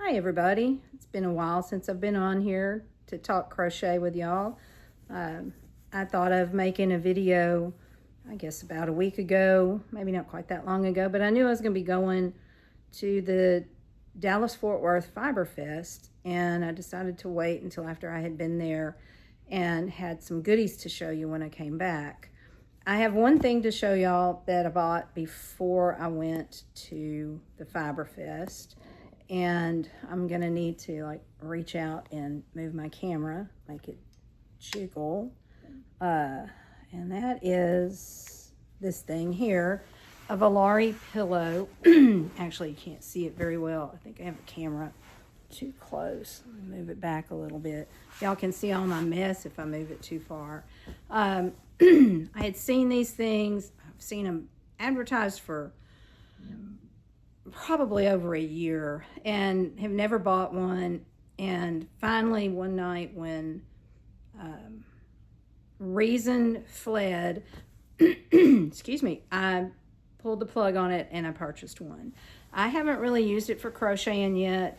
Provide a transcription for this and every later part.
Hi everybody, it's been a while since I've been on here to talk crochet with y'all. I thought of making a video, I guess about a week ago, maybe not quite that long ago, but I knew I was going to be going to the Dallas-Fort Worth FiberFest, and I decided to wait until after I had been there and had some goodies to show you when I came back. I have one thing to show y'all that I bought before I went to the FiberFest, and I'm gonna need to reach out and move my camera, make it jiggle, and that is this thing here, a Valari pillow. Actually, you can't see it very well. I think I have the camera too close. Let me move it back a little bit. Y'all can see all my mess if I move it too far. I had seen these things. I've seen them advertised for probably over a year and have never bought one. And finally one night when reason fled, excuse me, I pulled the plug on it and I purchased one. I haven't really used it for crocheting yet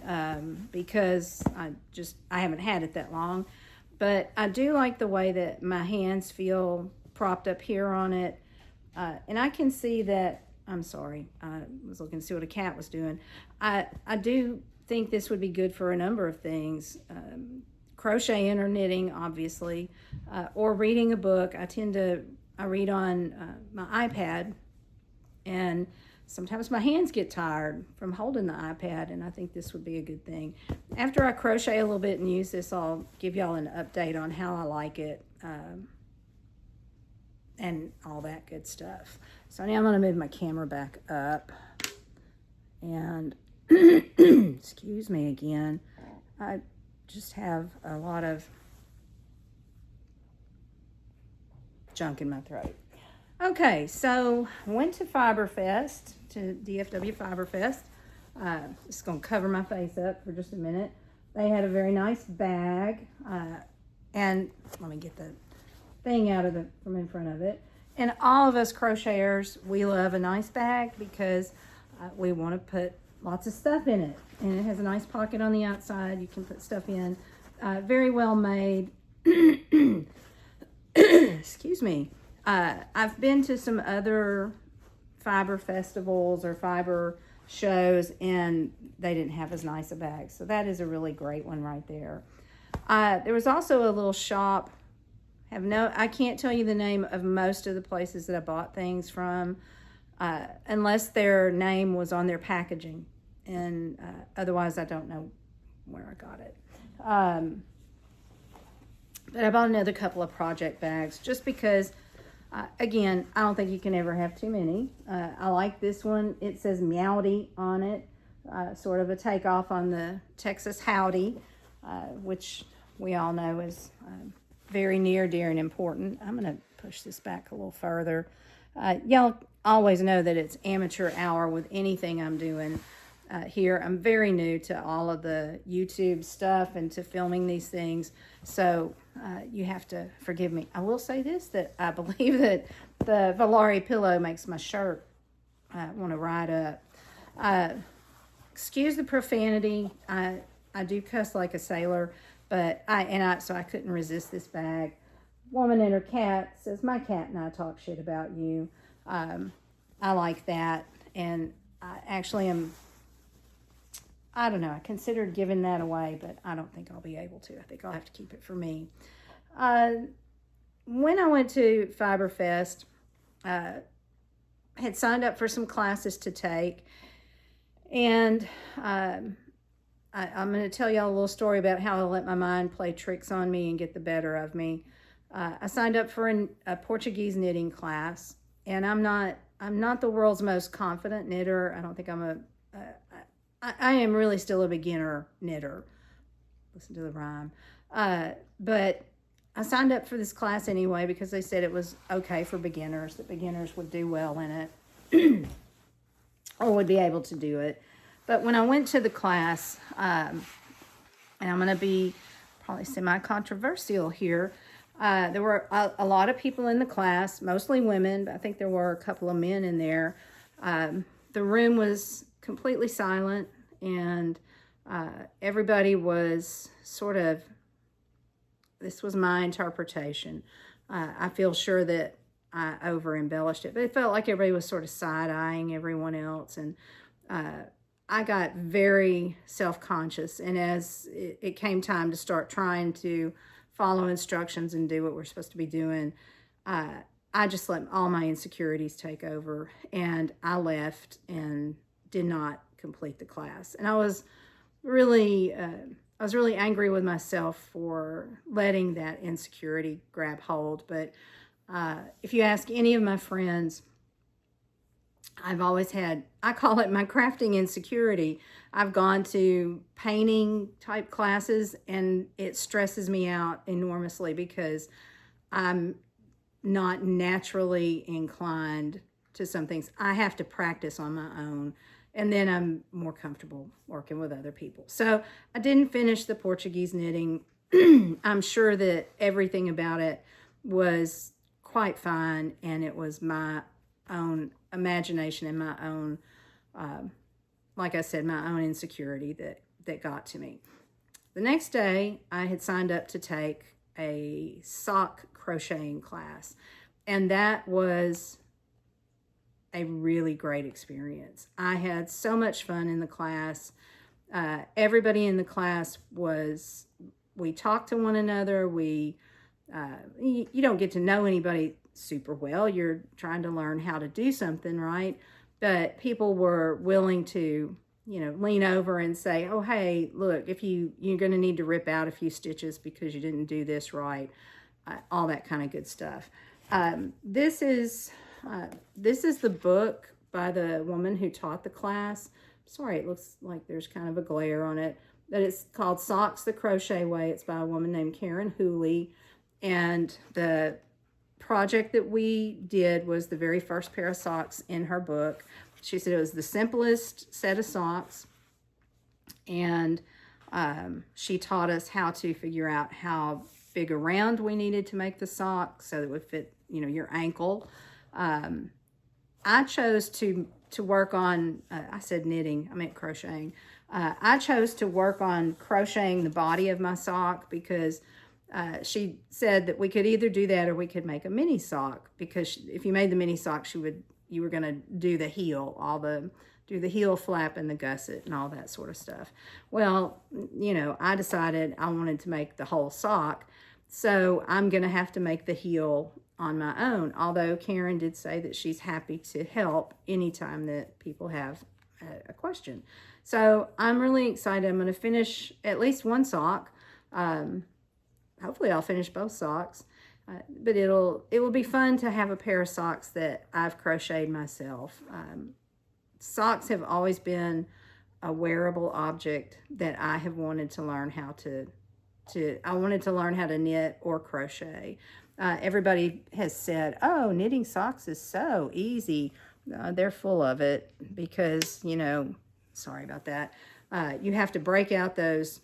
because I haven't had it that long, but I do like the way that my hands feel propped up here on it. And I can see that, I'm sorry, I was looking to see what a cat was doing. I do think this would be good for a number of things. Crocheting or knitting, obviously, or reading a book. I read on my iPad, and sometimes my hands get tired from holding the iPad, and I think this would be a good thing. After I crochet a little bit and use this, I'll give y'all an update on how I like it and all that good stuff. So now I'm going to move my camera back up, and excuse me again, I just have a lot of junk in my throat. Okay, so went to FiberFest, to DFW FiberFest. Just going to cover my face up for just a minute. They had a very nice bag, and let me get the thing out of from in front of it. And all of us crocheters, we love a nice bag because we want to put lots of stuff in it. And it has a nice pocket on the outside. You can put stuff in. Very well made. Excuse me. I've been to some other fiber festivals or fiber shows, and they didn't have as nice a bag. So that is a really great one right there. There was also a little shop. I can't tell you the name of most of the places that I bought things from, unless their name was on their packaging. And otherwise, I don't know where I got it. But I bought another couple of project bags just because, again, I don't think you can ever have too many. I like this one. It says Meowdy on it, sort of a takeoff on the Texas Howdy, which we all know is very near, dear, and important. I'm going to push this back a little further. Y'all always know that it's amateur hour with anything I'm doing here. I'm very new to all of the YouTube stuff and to filming these things, so you have to forgive me. I will say this, that I believe that the Valari pillow makes my shirt want to ride up. Excuse the profanity. I do cuss like a sailor, but so I couldn't resist this bag. Woman and her cat says, my cat and I talk shit about you. I like that, and I actually am, I don't know, I considered giving that away, but I don't think I'll be able to. I think I'll have to keep it for me. When I went to FiberFest, had signed up for some classes to take, and I'm going to tell y'all a little story about how I let my mind play tricks on me and get the better of me. I signed up for a Portuguese knitting class, and I'm not the world's most confident knitter. I don't think I am really still a beginner knitter. Listen to the rhyme. But I signed up for this class anyway because they said it was okay for beginners, that beginners would do well in it or would be able to do it. But when I went to the class, and I'm going to be probably semi-controversial here, there were a lot of people in the class, mostly women, but I think there were a couple of men in there. The room was completely silent, and Everybody was sort of, this was my interpretation. I feel sure that I over embellished it, but it felt like everybody was sort of side-eyeing everyone else. And I got very self-conscious. And as it came time to start trying to follow instructions and do what we're supposed to be doing, I just let all my insecurities take over, and I left and did not complete the class. And I was really angry with myself for letting that insecurity grab hold. But if you ask any of my friends, I've always had, I call it my crafting insecurity. I've gone to painting type classes, and it stresses me out enormously because I'm not naturally inclined to some things. I have to practice on my own, and then I'm more comfortable working with other people. So I didn't finish the Portuguese knitting. I'm sure that everything about it was quite fine, and it was my own imagination and my own, like I said, my own insecurity that got to me. The next day, I had signed up to take a sock crocheting class, and that was a really great experience. I had so much fun in the class. Everybody in the class we talked to one another. You don't get to know anybody super well. You're trying to learn how to do something, right? But people were willing to, lean over and say, oh, hey, look, you're going to need to rip out a few stitches because you didn't do this right, all that kind of good stuff. This is the book by the woman who taught the class. Sorry, it looks like there's kind of a glare on it, but it's called Socks the Crochet Way. It's by a woman named Karen Hooley, and the project that we did was the very first pair of socks in her book. She said it was the simplest set of socks, and she taught us how to figure out how big around we needed to make the sock so that it would fit, your ankle. I chose to work on, I said knitting, I meant crocheting. I chose to work on crocheting the body of my sock because she said that we could either do that or we could make a mini sock, because if you made the mini sock, you were going to do the heel, do the heel flap and the gusset and all that sort of stuff. Well, I decided I wanted to make the whole sock, so I'm going to have to make the heel on my own, although Karen did say that she's happy to help anytime that people have a question. So I'm really excited. I'm going to finish at least one sock. Hopefully I'll finish both socks, but it will be fun to have a pair of socks that I've crocheted myself. Socks have always been a wearable object that I have wanted to learn how I wanted to learn how to knit or crochet. Everybody has said, oh, knitting socks is so easy. They're full of it because, sorry about that. You have to break out those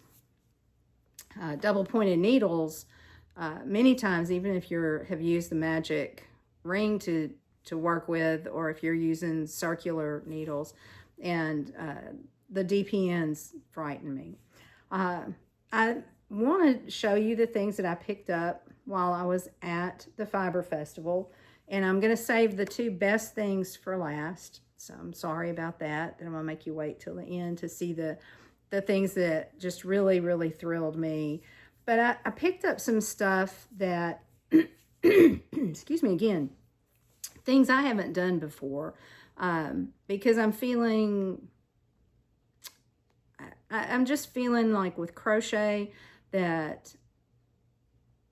double-pointed needles many times, even if you have used the magic ring to work with, or if you're using circular needles, and the DPNs frighten me. I want to show you the things that I picked up while I was at the Fiber Festival, and I'm going to save the two best things for last, so I'm sorry about that. I'm going to make you wait till the end to see the things that just really, really thrilled me. But I picked up some stuff that, excuse me again, things I haven't done before, because I'm just feeling like with crochet that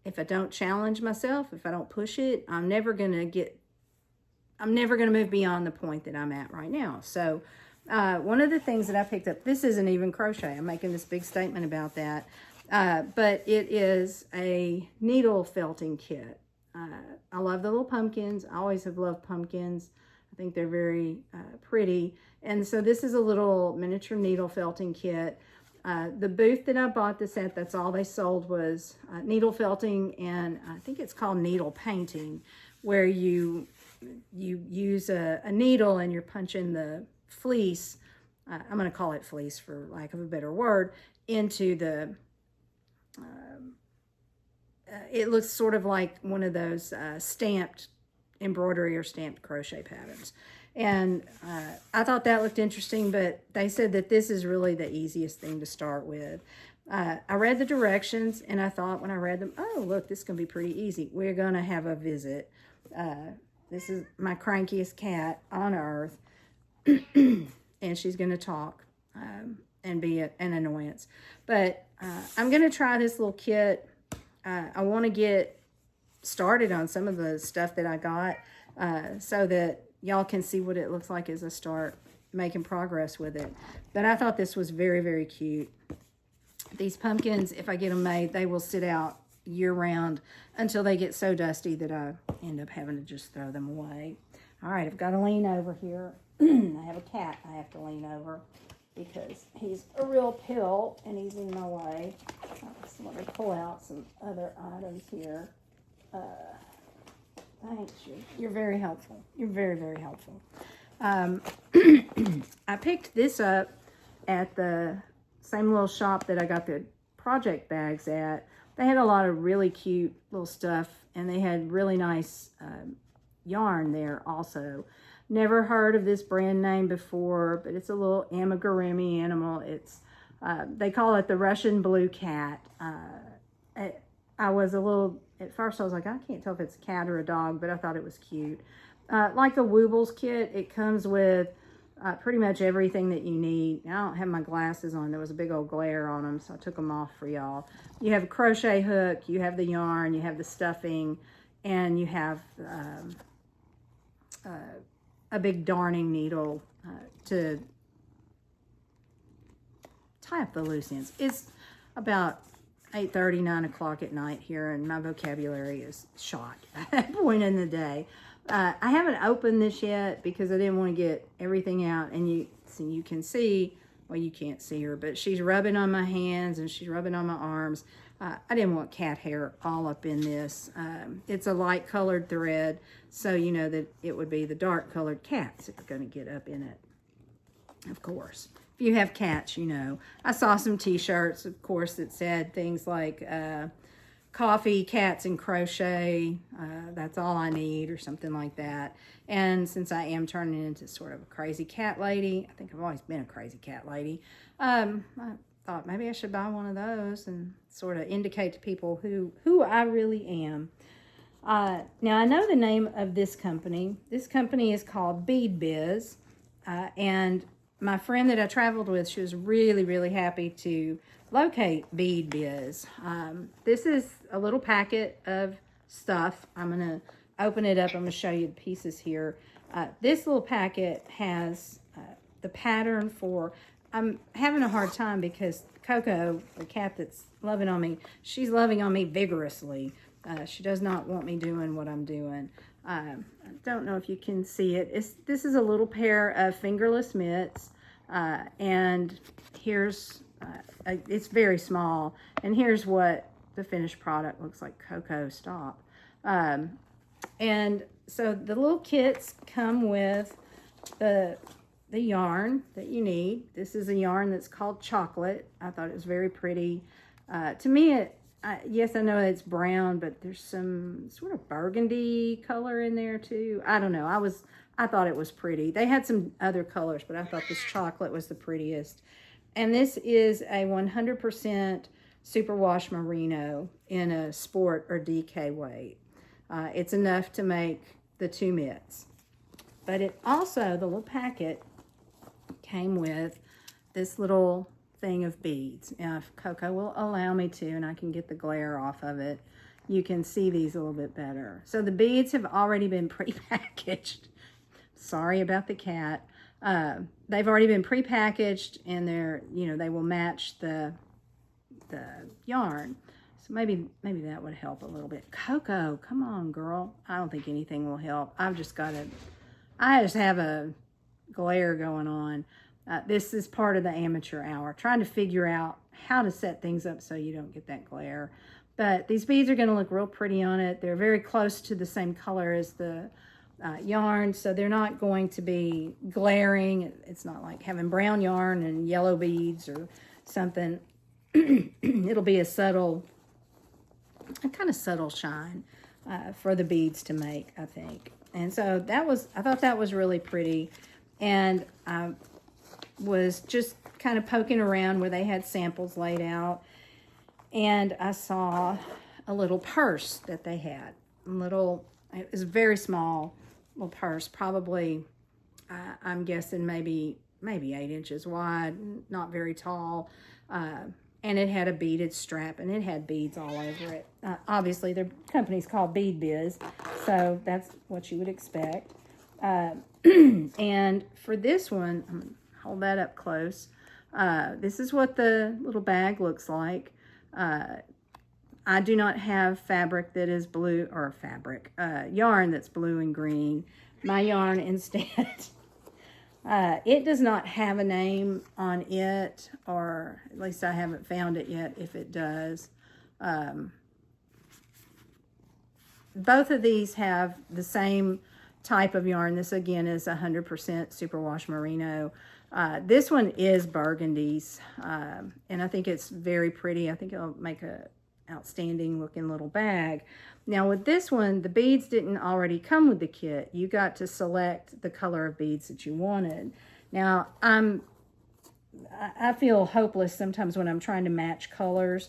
if I don't challenge myself, if I don't push it, I'm never going to move beyond the point that I'm at right now. So one of the things that I picked up, this isn't even crochet. I'm making this big statement about that. But it is a needle felting kit. I love the little pumpkins. I always have loved pumpkins. I think they're very pretty. And so this is a little miniature needle felting kit. The booth that I bought this at, that's all they sold was needle felting, and I think it's called needle painting, where you use a needle and you're punching the fleece I'm going to call it fleece for lack of a better word, into the, it looks sort of like one of those stamped embroidery or stamped crochet patterns. And I thought that looked interesting, but they said that this is really the easiest thing to start with. I read the directions, and I thought when I read them, oh, look, this is going to be pretty easy. We're going to have a visit. This is my crankiest cat on earth, and she's going to talk and be an annoyance. But I'm going to try this little kit. I want to get started on some of the stuff that I got so that y'all can see what it looks like as I start making progress with it. But I thought this was very, very cute. These pumpkins, if I get them made, they will sit out year-round until they get so dusty that I end up having to just throw them away. All right, I've got to lean over here. I have a cat I have to lean over because he's a real pill and he's in my way. So let me pull out some other items here. Thanks, you're very helpful. You're very, very helpful. I picked this up at the same little shop that I got the project bags at. They had a lot of really cute little stuff, and they had really nice yarn there also. Never heard of this brand name before, but it's a little amigurumi animal. It's they call it the Russian blue cat. I was a little, at first I was like, I can't tell if it's a cat or a dog, but I thought it was cute. Like the Woobles kit, it comes with pretty much everything that you need. Now, I don't have my glasses on. There was a big old glare on them, so I took them off for y'all. You have a crochet hook, you have the yarn, you have the stuffing, and you have a big darning needle to tie up the loose ends. It's about 8:30, 9 o'clock at night here, and my vocabulary is shot at that point in the day. I haven't opened this yet because I didn't want to get everything out, and you can see, well, you can't see her, but she's rubbing on my hands and she's rubbing on my arms. I didn't want cat hair all up in this. It's a light colored thread, so you know that it would be the dark colored cats that are going to get up in it, of course. If you have cats, you know. I saw some t-shirts, of course, that said things like coffee, cats, and crochet. That's all I need, or something like that. And since I am turning into sort of a crazy cat lady, I think I've always been a crazy cat lady, I thought maybe I should buy one of those and sort of indicate to people who I really am. Now, I know the name of this company. This company is called Bead Biz, and my friend that I traveled with, she was really, really happy to locate Bead Biz. This is a little packet of stuff. I'm going to open it up. I'm going to show you the pieces here. This little packet has the pattern for, I'm having a hard time because Coco, the cat that's loving on me, she's loving on me vigorously. She does not want me doing what I'm doing. I don't know if you can see it. This is a little pair of fingerless mitts, and here's, it's very small, and here's what the finished product looks like. Coco, stop. And so the little kits come with the yarn that you need. This is a yarn that's called Chocolate. I thought it was very pretty. To me, yes, I know it's brown, but there's some sort of burgundy color in there too. I don't know. I thought it was pretty. They had some other colors, but I thought this chocolate was the prettiest. And this is a 100% superwash merino in a sport or DK weight. It's enough to make the 2 mitts. But it also, the little packet came with this little thing of beads. Now, if Coco will allow me to, and I can get the glare off of it, you can see these a little bit better. So the beads have already been pre-packaged. Sorry about the cat. They've already been pre-packaged, and they're, you know, they will match the yarn. So maybe that would help a little bit. Coco, come on, girl. I don't think anything will help. I just have a glare going on. This is part of the amateur hour, trying to figure out how to set things up so you don't get that glare. But these beads are going to look real pretty on it. They're very close to the same color as the yarn, so they're not going to be glaring. It's not like having brown yarn and yellow beads or something. It'll be a kind of subtle shine for the beads to make, I think. And so I thought that was really pretty. And I was just kind of poking around where they had samples laid out. And I saw a little purse that they had. It was a very small little purse, probably, I'm guessing maybe 8 inches wide, not very tall. And it had a beaded strap, and it had beads all over it. Obviously, their company's called Bead Biz, so that's what you would expect. And for this one, I'm going to hold that up close. This is what the little bag looks like. I do not have fabric that is blue, or yarn that's blue and green. My yarn instead, it does not have a name on it, or at least I haven't found it yet if it does. Both of these have the same type of yarn. This again is 100% superwash merino. This one is burgundies, and I think it's very pretty. I think it'll make a outstanding looking little bag. Now with this one, the beads didn't already come with the kit. You got to select the color of beads that you wanted. Now I feel hopeless sometimes when I'm trying to match colors,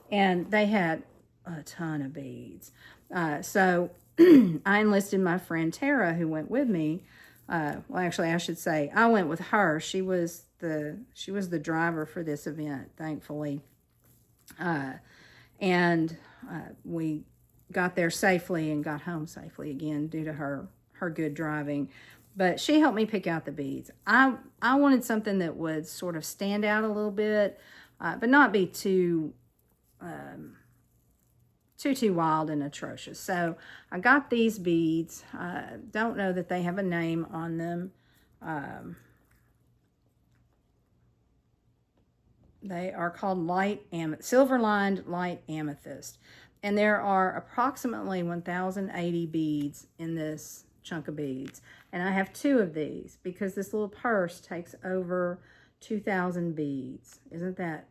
and they had a ton of beads. So I enlisted my friend Tara, who went with me. Well, actually, I should say I went with her. She was the driver for this event, thankfully. And we got there safely and got home safely again due to her good driving. But she helped me pick out the beads. I wanted something that would sort of stand out a little bit, but not be too wild and atrocious. So I got these beads. Don't know that they have a name on them. They are called silver-lined light amethyst. And there are approximately 1,080 beads in this chunk of beads. And I have 2 of these because this little purse takes over 2,000 beads. Isn't that,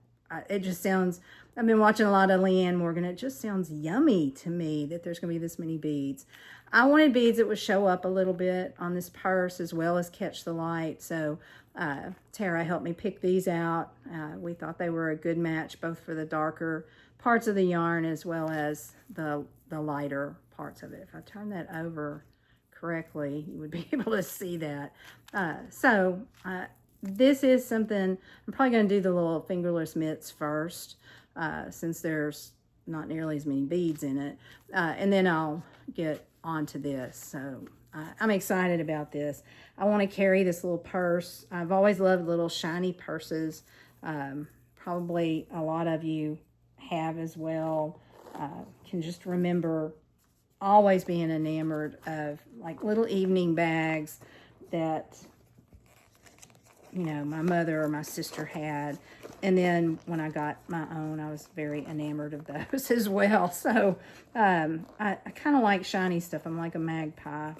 it just sounds, I've been watching a lot of Leanne Morgan. It just sounds yummy to me that there's going to be this many beads. I wanted beads that would show up a little bit on this purse as well as catch the light. So Tara helped me pick these out. We thought they were a good match, both for the darker parts of the yarn as well as the lighter parts of it. If I turn that over correctly, you would be able to see that. This is something, I'm probably going to do the little fingerless mitts first, since there's not nearly as many beads in it. And then I'll get onto this. So I'm excited about this. I want to carry this little purse. I've always loved little shiny purses. Probably a lot of you have as well. Can just remember always being enamored of like little evening bags that, you know, my mother or my sister had. And then when I got my own, I was very enamored of those as well. So I kind of like shiny stuff. I'm like a magpie.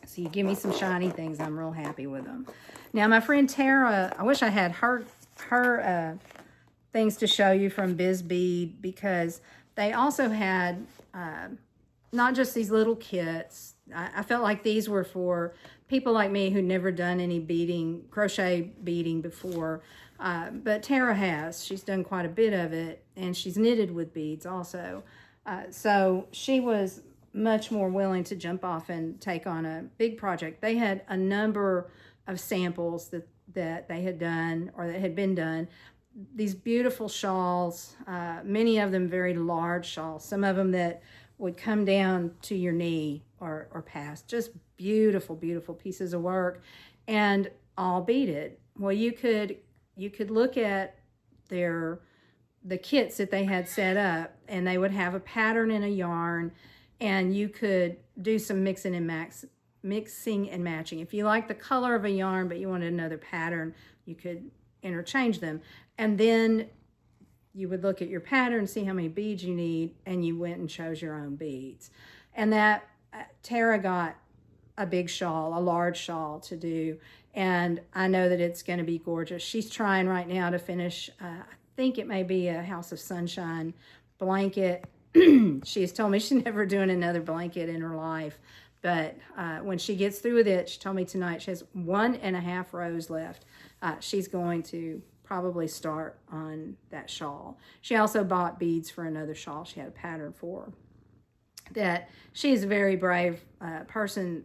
So you give me some shiny things, I'm real happy with them. Now, my friend Tara, I wish I had her things to show you from Biz Bead, because they also had not just these little kits. I felt like these were for people like me who'd never done any beading, crochet beading before. But Tara has. She's done quite a bit of it, and she's knitted with beads also. So she was much more willing to jump off and take on a big project. They had a number of samples that they had done or that had been done. These beautiful shawls, many of them very large shawls, some of them that would come down to your knee or past. Just beautiful, beautiful pieces of work, and all beaded. Well, you could look at the kits that they had set up, and they would have a pattern in a yarn, and you could do some mixing and matching. If you like the color of a yarn but you wanted another pattern, you could interchange them. And then you would look at your pattern, see how many beads you need, and you went and chose your own beads. And that Tara got a big shawl, a large shawl to do. And I know that it's going to be gorgeous. She's trying right now to finish, I think it may be a House of Sunshine blanket. She has told me she's never doing another blanket in her life. But when she gets through with it, she told me tonight she has 1.5 rows left. She's going to probably start on that shawl. She also bought beads for another shawl she had a pattern for. That she's a very brave person.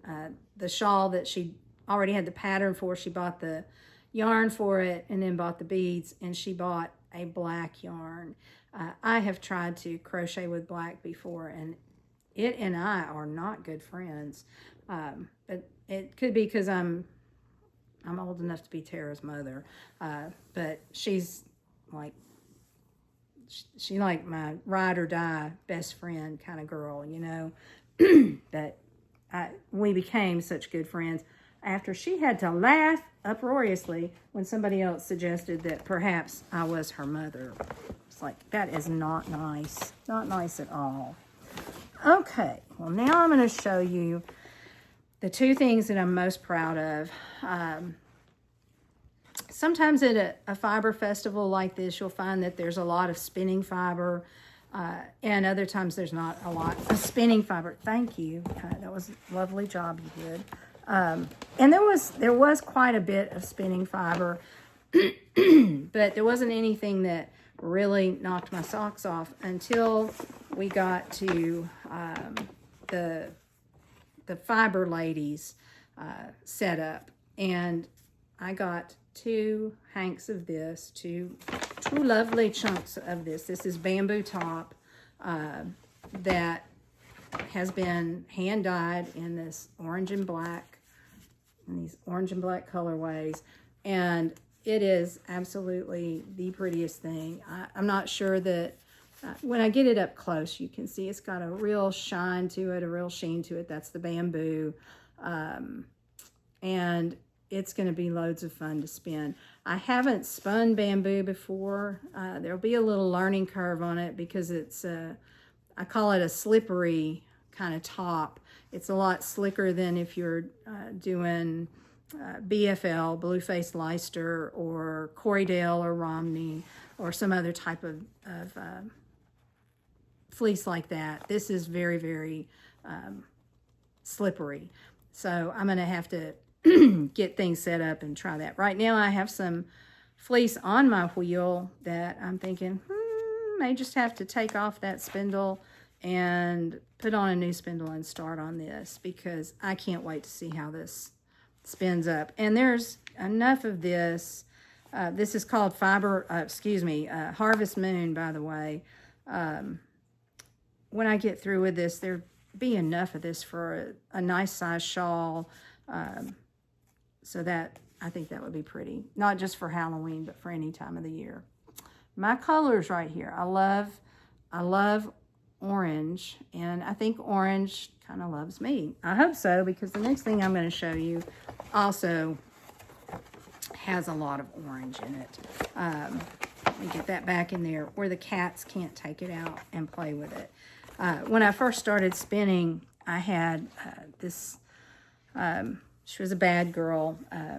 The shawl that she already had the pattern for, she bought the yarn for it and then bought the beads, and she bought a black yarn. I have tried to crochet with black before, and it and I are not good friends. But it could be because I'm old enough to be Tara's mother. But she's like, she like my ride or die best friend kind of girl, you know. But we became such good friends after she had to laugh uproariously when somebody else suggested that perhaps I was her mother. It's like, that is not nice. Not nice at all. Okay, well now I'm going to show you the two things that I'm most proud of. Sometimes at a fiber festival like this, you'll find that there's a lot of spinning fiber, and other times there's not a lot of spinning fiber. Thank you. That was a lovely job you did. And there was quite a bit of spinning fiber, but there wasn't anything that really knocked my socks off until we got to the fiber ladies set up, and I got 2 hanks of this, two lovely chunks of this. This is bamboo top that has been hand dyed in this orange and black, in these orange and black colorways, and it is absolutely the prettiest thing. I'm not sure that when I get it up close, you can see it's got a real shine to it, a real sheen to it. That's the bamboo. And it's going to be loads of fun to spin. I haven't spun bamboo before. There'll be a little learning curve on it because it's, I call it a slippery kind of top. It's a lot slicker than if you're doing BFL, Blue-Faced Leicester, or Corriedale or Romney, or some other type of fleece like that. This is very, very slippery. So I'm going to have to get things set up and try that. Right now I have some fleece on my wheel that I'm thinking, may just have to take off that spindle and put on a new spindle and start on this, because I can't wait to see how this spins up. And there's enough of this. This is called Harvest Moon, by the way. When I get through with this, there'll be enough of this for a nice size shawl. So that, I think that would be pretty. Not just for Halloween, but for any time of the year. My colors right here. I love orange, and I think orange kind of loves me. I hope so, because the next thing I'm going to show you also has a lot of orange in it. Let me get that back in there where the cats can't take it out and play with it. When I first started spinning, I had this, she was a bad girl. I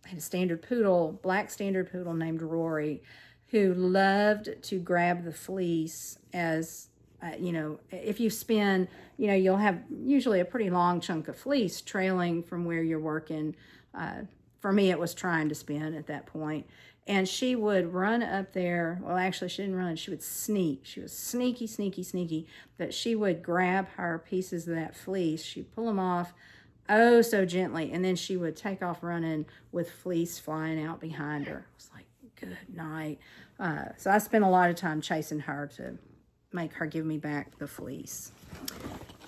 had a standard poodle, black standard poodle named Rory, who loved to grab the fleece as, you know, if you spin, you know, you'll have usually a pretty long chunk of fleece trailing from where you're working. For me, it was trying to spin at that point. And she would run up there. Well, actually, she didn't run. She would sneak. She was sneaky, sneaky, sneaky. But she would grab her pieces of that fleece. She'd pull them off, oh, so gently. And then she would take off running with fleece flying out behind her. It was like, good night. So I spent a lot of time chasing her to make her give me back the fleece.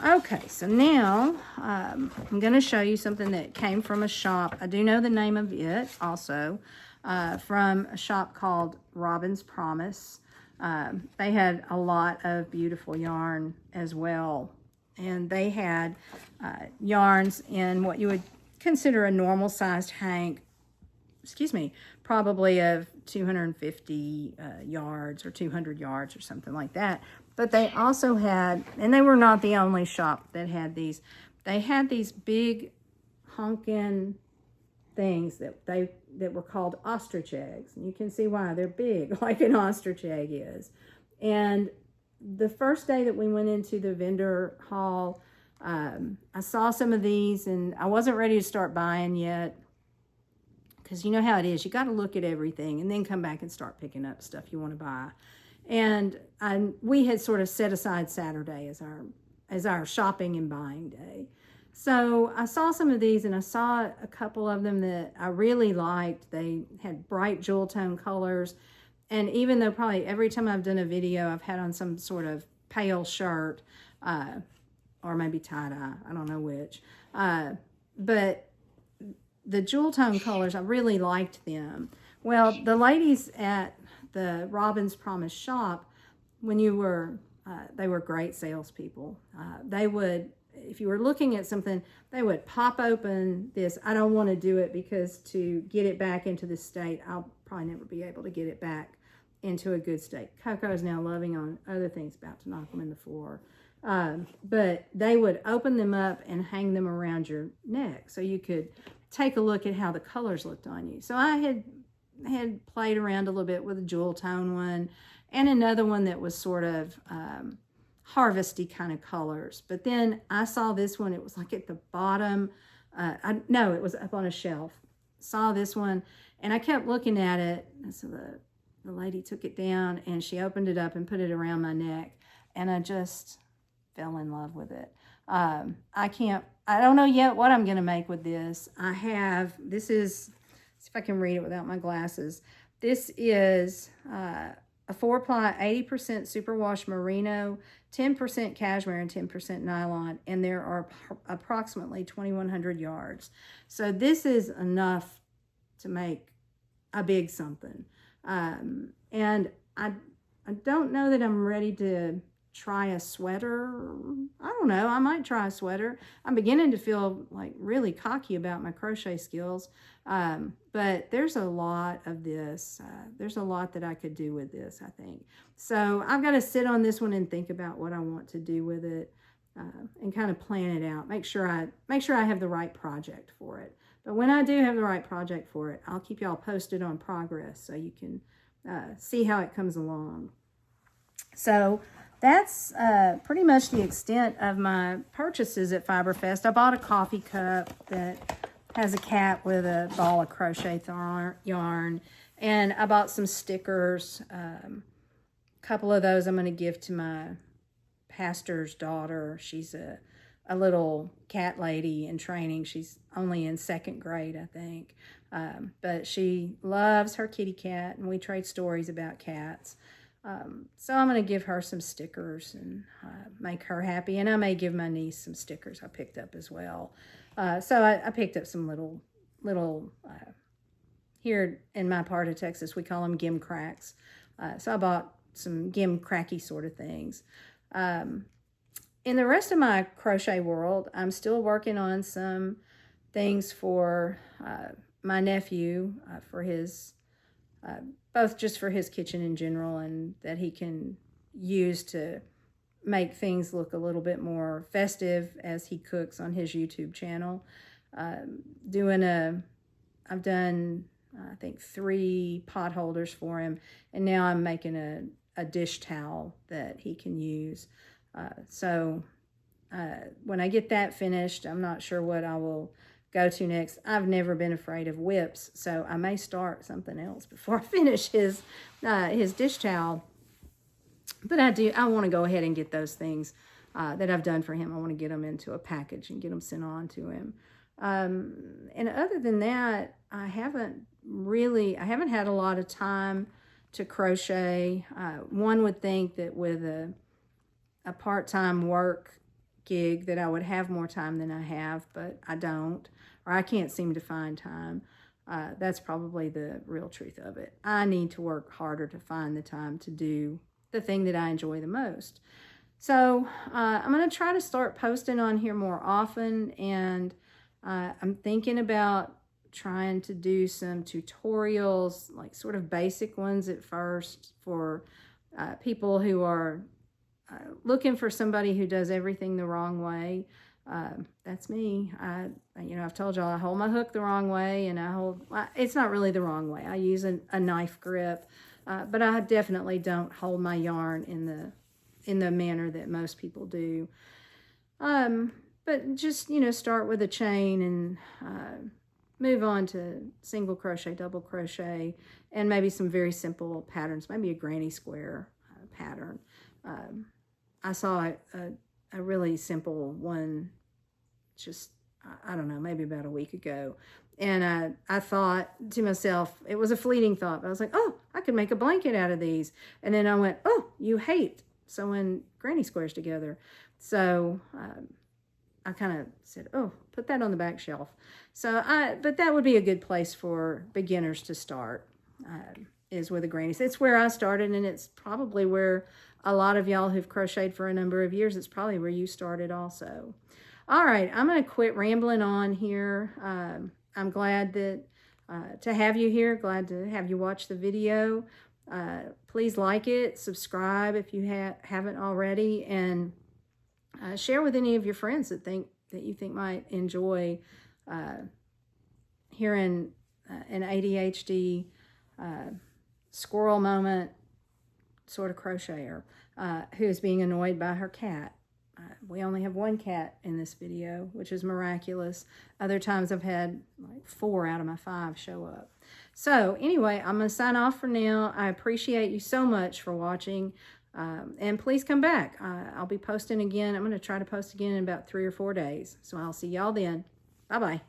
Okay, so now I'm going to show you something that came from a shop. I do know the name of it also. From a shop called Robin's Promise. They had a lot of beautiful yarn as well. And they had yarns in what you would consider a normal sized hank, probably of 250 yards or 200 yards or something like that. But they also had, and they were not the only shop that had these, they had these big honkin' things that were called ostrich eggs. And you can see why they're big, like an ostrich egg is. And the first day that we went into the vendor hall, I saw some of these, and I wasn't ready to start buying yet, because you know how it is. You got to look at everything and then come back and start picking up stuff you want to buy. And we had sort of set aside Saturday as our shopping and buying day. So I saw some of these, and I saw a couple of them that I really liked. They had bright jewel tone colors. And even though probably every time I've done a video, I've had on some sort of pale shirt, or maybe tie-dye, I don't know which. But the jewel tone colors, I really liked them. Well, the ladies at the Robin's Promise shop, when you were, they were great salespeople. They would, if you were looking at something, they would pop open this. I don't want to do it because to get it back into the state, I'll probably never be able to get it back into a good state. Coco is now loving on other things, about to knock them in the floor. But they would open them up and hang them around your neck so you could take a look at how the colors looked on you. So I had played around a little bit with a jewel tone one and another one that was sort of harvesty kind of colors. But then I saw this one. It was like at the bottom. No, it was up on a shelf. Saw this one, and I kept looking at it. And so the lady took it down, and she opened it up and put it around my neck, and I just fell in love with it. I don't know yet what I'm going to make with this. This is, see if I can read it without my glasses. This is a 4-ply 80% superwash merino, 10% cashmere, and 10% nylon, and there are approximately 2,100 yards. So this is enough to make a big something. And I don't know that I'm ready to try a sweater. I don't know. I might try a sweater. I'm beginning to feel like really cocky about my crochet skills. But there's a lot of this. There's a lot that I could do with this, I think. So I've got to sit on this one and think about what I want to do with it, and kind of plan it out. Make sure I have the right project for it. But when I do have the right project for it, I'll keep y'all posted on progress so you can see how it comes along. So that's pretty much the extent of my purchases at FiberFest. I bought a coffee cup that has a cat with a ball of crochet yarn, and I bought some stickers. A couple of those I'm going to give to my pastor's daughter. She's a little cat lady in training. She's only in 2nd grade, I think. But she loves her kitty cat, and we trade stories about cats. So I'm going to give her some stickers and make her happy. And I may give my niece some stickers I picked up as well. So I picked up some little here in my part of Texas, we call them gimcracks. So I bought some gimcracky sort of things. In the rest of my crochet world, I'm still working on some things for my nephew, for his both just for his kitchen in general, and that he can use to make things look a little bit more festive as he cooks on his YouTube channel. I've done, I think, 3 pot holders for him, and now I'm making a dish towel that he can use. So when I get that finished, I'm not sure what I will go to next. I've never been afraid of whips, so I may start something else before I finish his dish towel. But I want to go ahead and get those things that I've done for him. I want to get them into a package and get them sent on to him. And other than that, I haven't had a lot of time to crochet. One would think that with a part-time work gig that I would have more time than I have, but I don't, or I can't seem to find time. That's probably the real truth of it. I need to work harder to find the time to do the thing that I enjoy the most. So I'm going to try to start posting on here more often, and I'm thinking about trying to do some tutorials, like sort of basic ones at first, for people who are looking for somebody who does everything the wrong way. That's me. I've told y'all I hold my hook the wrong way, and it's not really the wrong way. I use a knife grip, but I definitely don't hold my yarn in the manner that most people do. But just, start with a chain and move on to single crochet, double crochet, and maybe some very simple patterns, maybe a granny square pattern. I saw a really simple one just, I don't know, maybe about a week ago. And I thought to myself, it was a fleeting thought, but I was like, oh, I could make a blanket out of these. And then I went, oh, you hate sewing granny squares together. So I kind of said, oh, put that on the back shelf. But that would be a good place for beginners to start, is with a granny. It's where I started, and it's probably where a lot of y'all who've crocheted for a number of years, it's probably where you started also. All right, I'm going to quit rambling on here. I'm glad to have you here, glad to have you watch the video. Please like it, subscribe if you haven't already, and share with any of your friends that you think might enjoy hearing an ADHD squirrel moment sort of crocheter who is being annoyed by her cat. We only have one cat in this video, which is miraculous. Other times I've had like 4 out of my 5 show up. So anyway, I'm going to sign off for now. I appreciate you so much for watching. And please come back. I'll be posting again. I'm going to try to post again in about 3 or 4 days. So I'll see y'all then. Bye-bye.